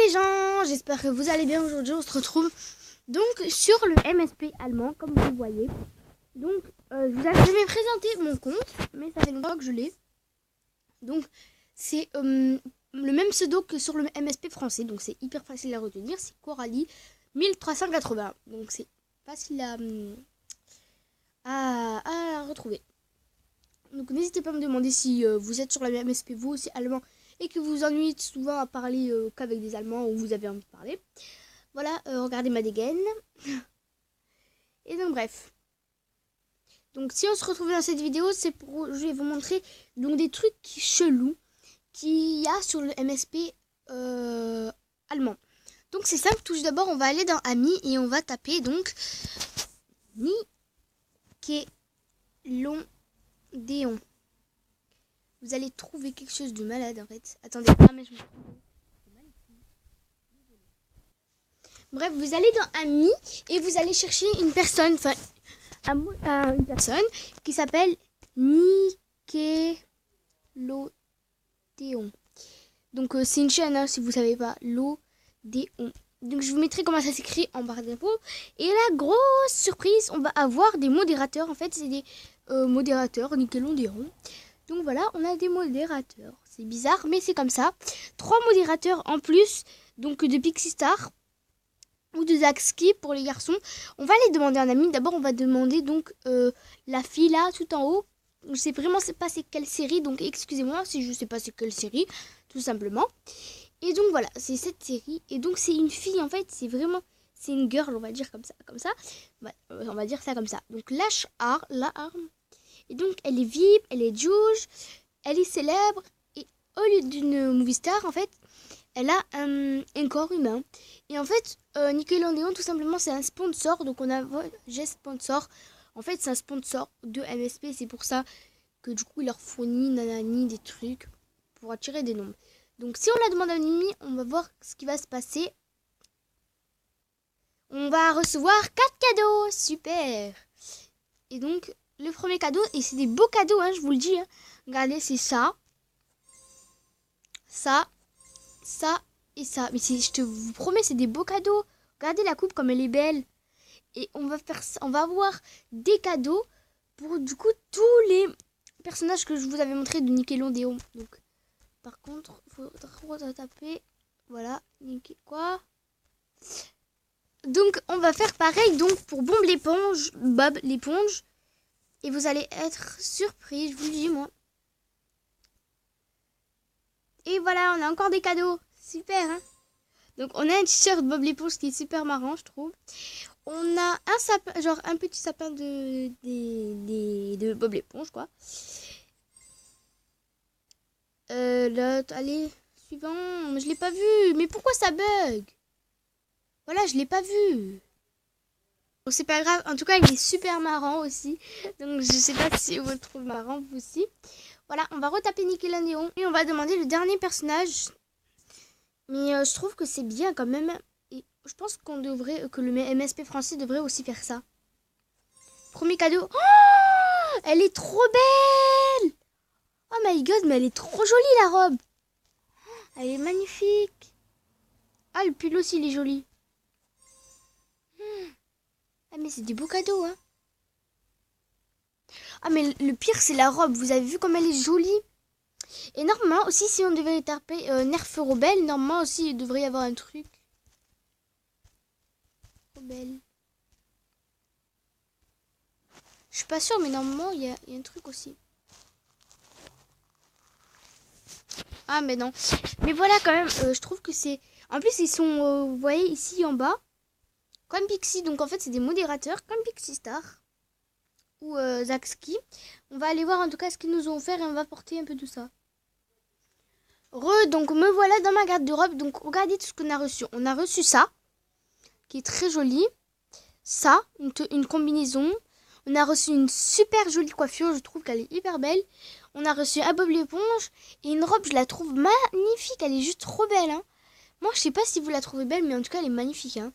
les gens, j'espère que vous allez bien. Aujourd'hui on se retrouve donc sur le MSP allemand comme vous voyez. Donc je vous avais jamais présenté mon compte, mais ça fait longtemps que je l'ai. Donc c'est le même pseudo que sur le MSP français, donc c'est hyper facile à retenir, c'est Coralie 1380. Donc c'est facile à retrouver. Donc n'hésitez pas à me demander si vous êtes sur la MSP vous aussi allemand et que vous vous ennuyez souvent à parler qu'avec des Allemands ou vous avez envie de parler. Voilà, regardez ma dégaine. Et donc bref. Donc si on se retrouve dans cette vidéo, c'est pour je vais vous montrer donc des trucs chelous qu'il y a sur le MSP allemand. Donc c'est simple, tout d'abord on va aller dans Amis et on va taper donc Nickelodeon. Vous allez trouver quelque chose de malade en fait. Attendez, mais je me... Bref, vous allez dans Amis et vous allez chercher une personne, enfin une personne qui s'appelle Nickelodeon. Donc c'est une chaîne, hein, si vous savez pas, Lodéon. Donc je vous mettrai comment ça s'écrit en barre d'infos. Et la grosse surprise, on va avoir des modérateurs. En fait, c'est des modérateurs Nickelodeon. Donc voilà, on a des modérateurs. C'est bizarre, mais c'est comme ça. 3 modérateurs en plus, donc de Pixie Star ou de Zaxki pour les garçons. On va les demander un ami. D'abord, on va demander donc la fille là, tout en haut. Je sais vraiment pas c'est quelle série, donc excusez-moi si je sais pas c'est quelle série, tout simplement. Et donc voilà, c'est cette série. Et donc c'est une fille en fait, c'est une girl, on va dire comme ça. On va dire ça comme ça. Donc la arme. Et donc elle est VIP, elle est juge, elle est célèbre. Et au lieu d'une movie star, en fait, elle a un corps humain. Et en fait, Nickelodeon, tout simplement, c'est un sponsor. Donc on a J'ai sponsor. En fait, c'est un sponsor de MSP. C'est pour ça que du coup, il leur fournit nanani des trucs pour attirer des nombres. Donc si on la demande à un ami, on va voir ce qui va se passer. On va recevoir 4 cadeaux. Super. Et donc, le premier cadeau, et c'est des beaux cadeaux, hein, je vous le dis. Hein. Regardez, c'est ça. Ça et ça. Mais je vous promets, c'est des beaux cadeaux. Regardez la coupe comme elle est belle. Et on va avoir des cadeaux pour du coup tous les personnages que je vous avais montré de Nickelodeon. Donc, par contre, il faudra taper. Voilà, quoi. Donc, on va faire pareil donc pour Bob l'éponge. Et vous allez être surpris, je vous le dis moi. Et voilà, on a encore des cadeaux. Super, hein. Donc, on a un t-shirt Bob l'éponge qui est super marrant, je trouve. On a un sapin, genre un petit sapin de Bob l'éponge, quoi. Allez, suivant. Je l'ai pas vu. Mais pourquoi ça bug? Voilà, je l'ai pas vu. Bon, c'est pas grave. En tout cas, il est super marrant aussi. Donc, je sais pas si vous le trouvez marrant, vous aussi. Voilà, on va retaper Nickelodeon. Et on va demander le dernier personnage. Mais je trouve que c'est bien quand même. Et je pense que le MSP français devrait aussi faire ça. Premier cadeau. Oh, elle est trop belle. Oh my god, mais elle est trop jolie la robe. Elle est magnifique. Ah, le pull aussi, il est joli. Ah, mais c'est des beaux cadeaux, hein. Ah, mais le pire, c'est la robe. Vous avez vu comme elle est jolie. Et normalement aussi, si on devait taper Nerf Rebelle, normalement aussi, il devrait y avoir un truc. Rebelle. Je suis pas sûre, mais normalement, il y a un truc aussi. Ah, mais non. Mais voilà, quand même, je trouve que c'est... En plus, ils sont, vous voyez, ici en bas, comme Pixie. Donc, en fait, c'est des modérateurs, comme Pixie Star ou Zaxki. On va aller voir, en tout cas, ce qu'ils nous ont offert et on va porter un peu tout ça. Donc, me voilà dans ma garde-robe. Donc, regardez tout ce qu'on a reçu. On a reçu ça, qui est très joli. Ça, une combinaison. On a reçu une super jolie coiffure. Je trouve qu'elle est hyper belle. On a reçu un Bob l'éponge et une robe, je la trouve magnifique. Elle est juste trop belle. Hein. Moi, je sais pas si vous la trouvez belle, mais en tout cas, elle est magnifique. Hein.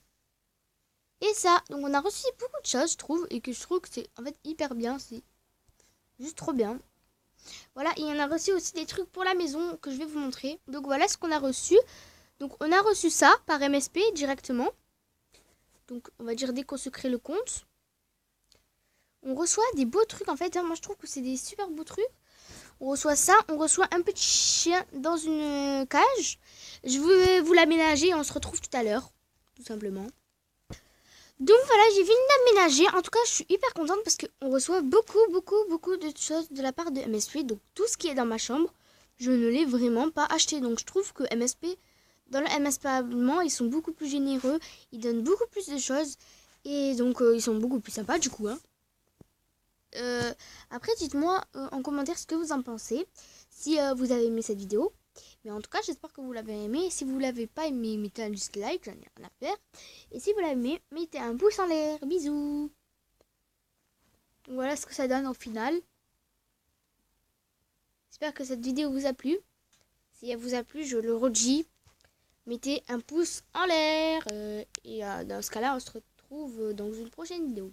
Et ça, donc on a reçu beaucoup de choses, je trouve, et que je trouve que c'est en fait hyper bien. C'est juste trop bien. Voilà, et on a reçu aussi des trucs pour la maison que je vais vous montrer. Donc voilà ce qu'on a reçu. Donc on a reçu ça par MSP directement. Donc on va dire dès qu'on se crée le compte. On reçoit des beaux trucs en fait. Moi je trouve que c'est des super beaux trucs. On reçoit ça. On reçoit un petit chien dans une cage. Je vais vous l'aménager et on se retrouve tout à l'heure. Tout simplement. Donc voilà, j'ai fini d'aménager. En tout cas, je suis hyper contente parce qu'on reçoit beaucoup de choses de la part de MSP. Donc tout ce qui est dans ma chambre, je ne l'ai vraiment pas acheté. Donc je trouve que MSP, dans le MSP allemand, ils sont beaucoup plus généreux. Ils donnent beaucoup plus de choses. Et donc ils sont beaucoup plus sympas du coup. Hein. Après, dites-moi en commentaire ce que vous en pensez. Si vous avez aimé cette vidéo. Mais en tout cas, j'espère que vous l'avez aimé. Si vous l'avez pas aimé, mettez un dislike, j'en ai rien à faire. Et si vous l'avez aimé, mettez un pouce en l'air. Bisous. Voilà ce que ça donne au final. J'espère que cette vidéo vous a plu. Si elle vous a plu, je le redis. Mettez un pouce en l'air. Et dans ce cas-là, on se retrouve dans une prochaine vidéo.